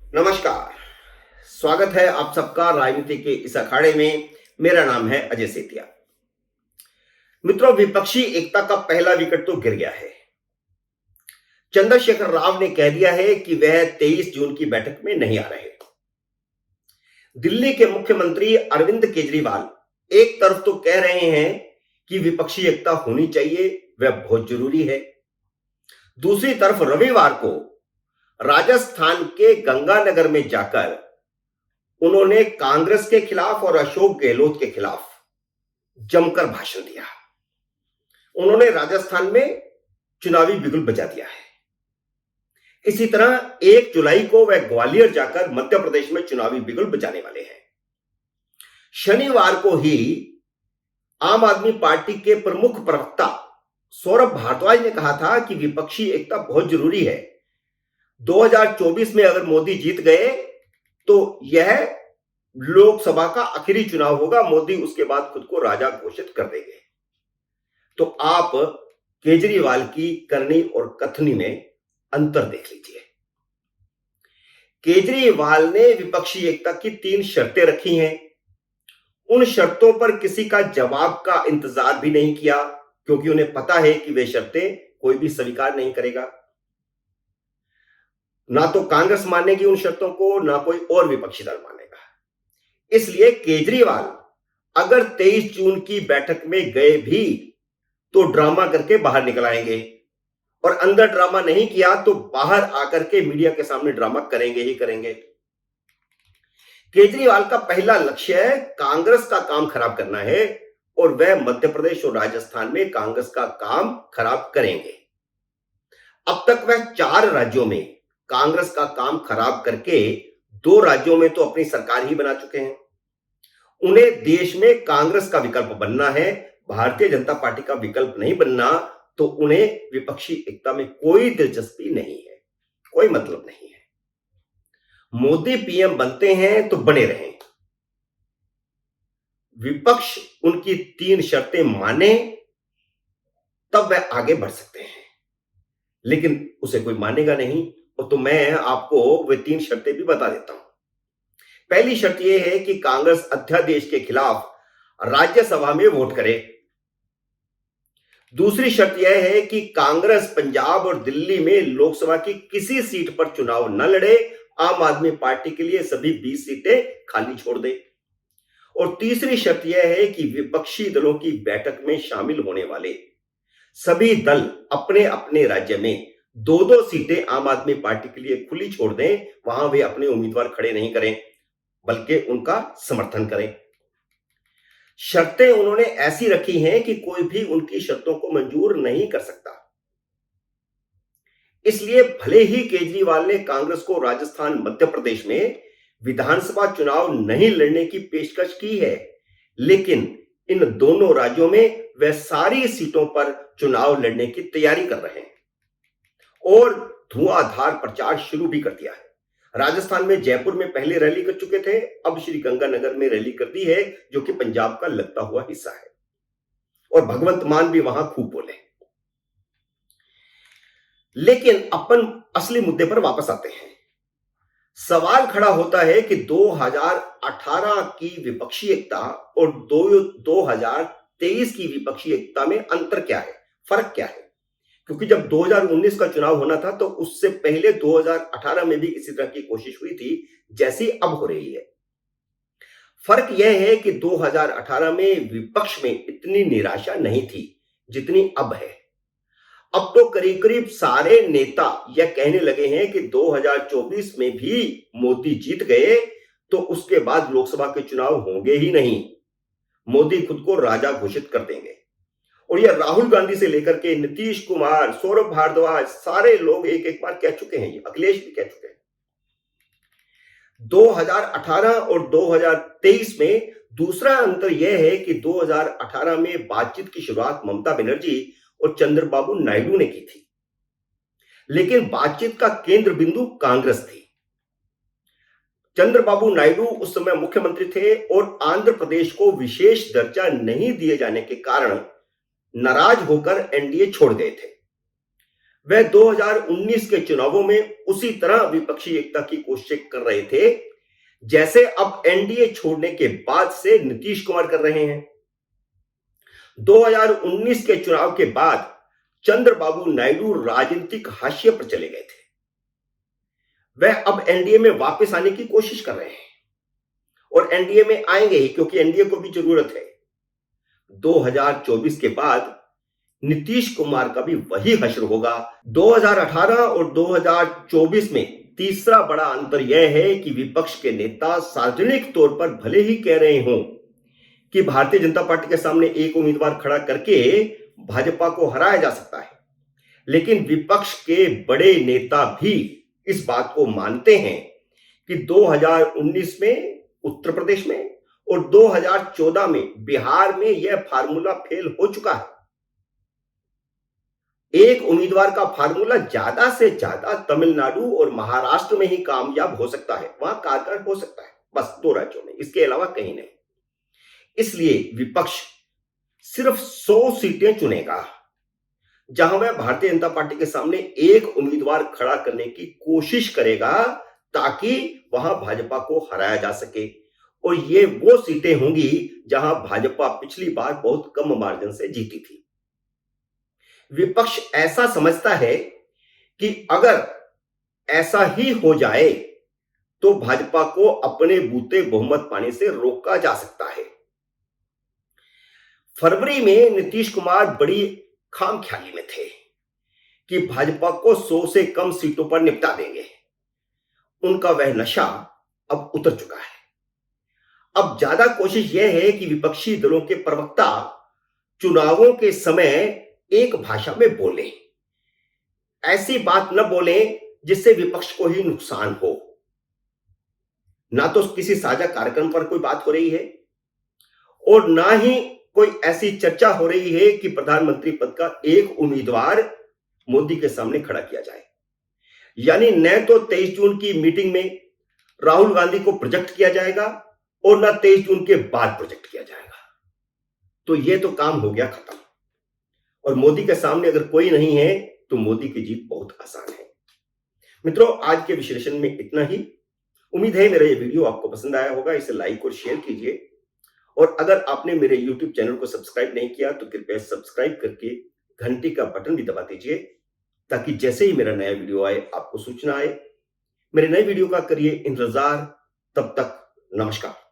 नमस्कार। स्वागत है आप सबका राजनीति के इस अखाड़े में। मेरा नाम है अजय सेतिया। मित्रों, विपक्षी एकता का पहला विकेट तो गिर गया है। चंद्रशेखर राव ने कह दिया है कि वह 23 जून की बैठक में नहीं आ रहे। दिल्ली के मुख्यमंत्री अरविंद केजरीवाल एक तरफ तो कह रहे हैं कि विपक्षी एकता होनी चाहिए, वह बहुत जरूरी है। दूसरी तरफ रविवार को राजस्थान के गंगानगर में जाकर उन्होंने कांग्रेस के खिलाफ और अशोक गहलोत के खिलाफ जमकर भाषण दिया। उन्होंने राजस्थान में चुनावी बिगुल बजा दिया है। इसी तरह 1 जुलाई को वह ग्वालियर जाकर मध्य प्रदेश में चुनावी बिगुल बजाने वाले हैं। शनिवार को ही आम आदमी पार्टी के प्रमुख प्रवक्ता सौरभ भारद्वाज ने कहा था कि विपक्षी एकता बहुत जरूरी है। 2024 में अगर मोदी जीत गए तो यह लोकसभा का आखिरी चुनाव होगा, मोदी उसके बाद खुद को राजा घोषित कर देंगे। तो आप केजरीवाल की करनी और कथनी में अंतर देख लीजिए। केजरीवाल ने विपक्षी एकता की 3 शर्तें रखी हैं। उन शर्तों पर किसी का जवाब का इंतजार भी नहीं किया, क्योंकि उन्हें पता है कि वे शर्तें कोई भी स्वीकार नहीं करेगा। ना तो कांग्रेस मानेगी उन शर्तों को, ना कोई और विपक्षी दल मानेगा। इसलिए केजरीवाल अगर 23 जून की बैठक में गए भी तो ड्रामा करके बाहर निकल आएंगे, और अंदर ड्रामा नहीं किया तो बाहर आकर के मीडिया के सामने ड्रामा करेंगे ही करेंगे। केजरीवाल का पहला लक्ष्य है कांग्रेस का काम खराब करना है, और वह मध्य प्रदेश और राजस्थान में कांग्रेस का काम खराब करेंगे। अब तक वह 4 राज्यों में कांग्रेस का काम खराब करके 2 राज्यों में तो अपनी सरकार ही बना चुके हैं। उन्हें देश में कांग्रेस का विकल्प बनना है, भारतीय जनता पार्टी का विकल्प नहीं बनना। तो उन्हें विपक्षी एकता में कोई दिलचस्पी नहीं है, कोई मतलब नहीं है। मोदी पीएम बनते हैं तो बने रहें। विपक्ष उनकी 3 शर्तें माने तब वह आगे बढ़ सकते हैं, लेकिन उसे कोई मानेगा नहीं। और तो मैं आपको वे 3 शर्तें भी बता देता हूं। पहली शर्त यह है कि कांग्रेस अध्यादेश के खिलाफ राज्यसभा में वोट करे। दूसरी शर्त यह है कि कांग्रेस पंजाब और दिल्ली में लोकसभा की किसी सीट पर चुनाव न लड़े, आम आदमी पार्टी के लिए सभी 20 सीटें खाली छोड़ दे। और तीसरी शर्त यह है कि विपक्षी दलों की बैठक में शामिल होने वाले सभी दल अपने अपने राज्य में 2-2 सीटें आम आदमी पार्टी के लिए खुली छोड़ दें। वहां वे अपने उम्मीदवार खड़े नहीं करें, बल्कि उनका समर्थन करें। शर्तें उन्होंने ऐसी रखी हैं कि कोई भी उनकी शर्तों को मंजूर नहीं कर सकता। इसलिए भले ही केजरीवाल ने कांग्रेस को राजस्थान मध्य प्रदेश में विधानसभा चुनाव नहीं लड़ने की पेशकश की है, लेकिन इन दोनों राज्यों में वे सारी सीटों पर चुनाव लड़ने की तैयारी कर रहे हैं और धुआंधार प्रचार शुरू भी कर दिया है। राजस्थान में जयपुर में पहले रैली कर चुके थे, अब श्री गंगानगर में रैली कर दी है, जो कि पंजाब का लगता हुआ हिस्सा है। और भगवंत मान भी वहां खूब बोले। लेकिन अपन असली मुद्दे पर वापस आते हैं। सवाल खड़ा होता है कि 2018 की विपक्षी एकता और 2023 की विपक्षी एकता में अंतर क्या है, फर्क क्या है? क्योंकि जब 2019 का चुनाव होना था तो उससे पहले 2018 में भी इसी तरह की कोशिश हुई थी जैसी अब हो रही है। फर्क यह है कि 2018 में विपक्ष में इतनी निराशा नहीं थी जितनी अब है। अब तो करीब करीब सारे नेता यह कहने लगे हैं कि 2024 में भी मोदी जीत गए तो उसके बाद लोकसभा के चुनाव होंगे ही नहीं, मोदी खुद को राजा घोषित कर देंगे। और यह राहुल गांधी से लेकर के नीतीश कुमार, सौरभ भारद्वाज, सारे लोग एक एक बार कह चुके हैं, अखिलेश भी कह चुके हैं। 2018 और 2023 में दूसरा अंतर यह है कि 2018 में बातचीत की शुरुआत ममता बनर्जी और चंद्रबाबू नायडू ने की थी, लेकिन बातचीत का केंद्र बिंदु कांग्रेस थी। चंद्रबाबू नायडू उस समय मुख्यमंत्री थे और आंध्र प्रदेश को विशेष दर्जा नहीं दिए जाने के कारण नाराज होकर एनडीए छोड़ गए थे। वह 2019 के चुनावों में उसी तरह विपक्षी एकता की कोशिश कर रहे थे जैसे अब एनडीए छोड़ने के बाद से नीतीश कुमार कर रहे हैं। 2019 के चुनाव के बाद चंद्रबाबू नायडू राजनीतिक हाशिए पर चले गए थे। वह अब एनडीए में वापस आने की कोशिश कर रहे हैं और एनडीए में आएंगे ही, क्योंकि एनडीए को भी जरूरत है। 2024 के बाद नीतीश कुमार का भी वही हश्र होगा। 2018 और 2024 में तीसरा बड़ा अंतर यह है कि विपक्ष के नेता सार्वजनिक तौर पर भले ही कह रहे हों कि भारतीय जनता पार्टी के सामने एक उम्मीदवार खड़ा करके भाजपा को हराया जा सकता है, लेकिन विपक्ष के बड़े नेता भी इस बात को मानते हैं कि 2019 में उत्तर प्रदेश में और 2014 में बिहार में यह फार्मूला फेल हो चुका है। एक उम्मीदवार का फार्मूला ज्यादा से ज्यादा तमिलनाडु और महाराष्ट्र में ही कामयाब हो सकता है, वहां कारगर हो सकता है, बस 2 राज्यों में, इसके अलावा कहीं नहीं। इसलिए विपक्ष सिर्फ 100 सीटें चुनेगा जहां वह भारतीय जनता पार्टी के सामने एक उम्मीदवार खड़ा करने की कोशिश करेगा ताकि वहां भाजपा को हराया जा सके। और ये वो सीटें होंगी जहां भाजपा पिछली बार बहुत कम मार्जिन से जीती थी। विपक्ष ऐसा समझता है कि अगर ऐसा ही हो जाए तो भाजपा को अपने बूते बहुमत पाने से रोका जा सकता है। फरवरी में नीतीश कुमार बड़ी खामख्याली में थे कि भाजपा को 100 से कम सीटों पर निपटा देंगे। उनका वह नशा अब उतर चुका है। अब ज्यादा कोशिश यह है कि विपक्षी दलों के प्रवक्ता चुनावों के समय एक भाषा में बोले, ऐसी बात न बोले जिससे विपक्ष को ही नुकसान हो। ना तो किसी साझा कार्यक्रम पर कोई बात हो रही है और ना ही कोई ऐसी चर्चा हो रही है कि प्रधानमंत्री पद का एक उम्मीदवार मोदी के सामने खड़ा किया जाए। यानी न तो 23 जून की मीटिंग में राहुल गांधी को प्रोजेक्ट किया जाएगा और ना 23 जून के बाद प्रोजेक्ट किया जाएगा। तो यह तो काम हो गया खत्म। और मोदी के सामने अगर कोई नहीं है तो मोदी की जीत बहुत आसान है। मित्रों, आज के विश्लेषण में इतना ही। उम्मीद है मेरा ये वीडियो आपको पसंद आया होगा। इसे लाइक और शेयर कीजिए और अगर आपने मेरे YouTube चैनल को सब्सक्राइब नहीं किया तो कृपया सब्सक्राइब करके घंटी का बटन भी दबा दीजिए ताकि जैसे ही मेरा नया वीडियो आए आपको सूचना आए। मेरे नए वीडियो का करिए इंतजार। तब तक नमस्कार।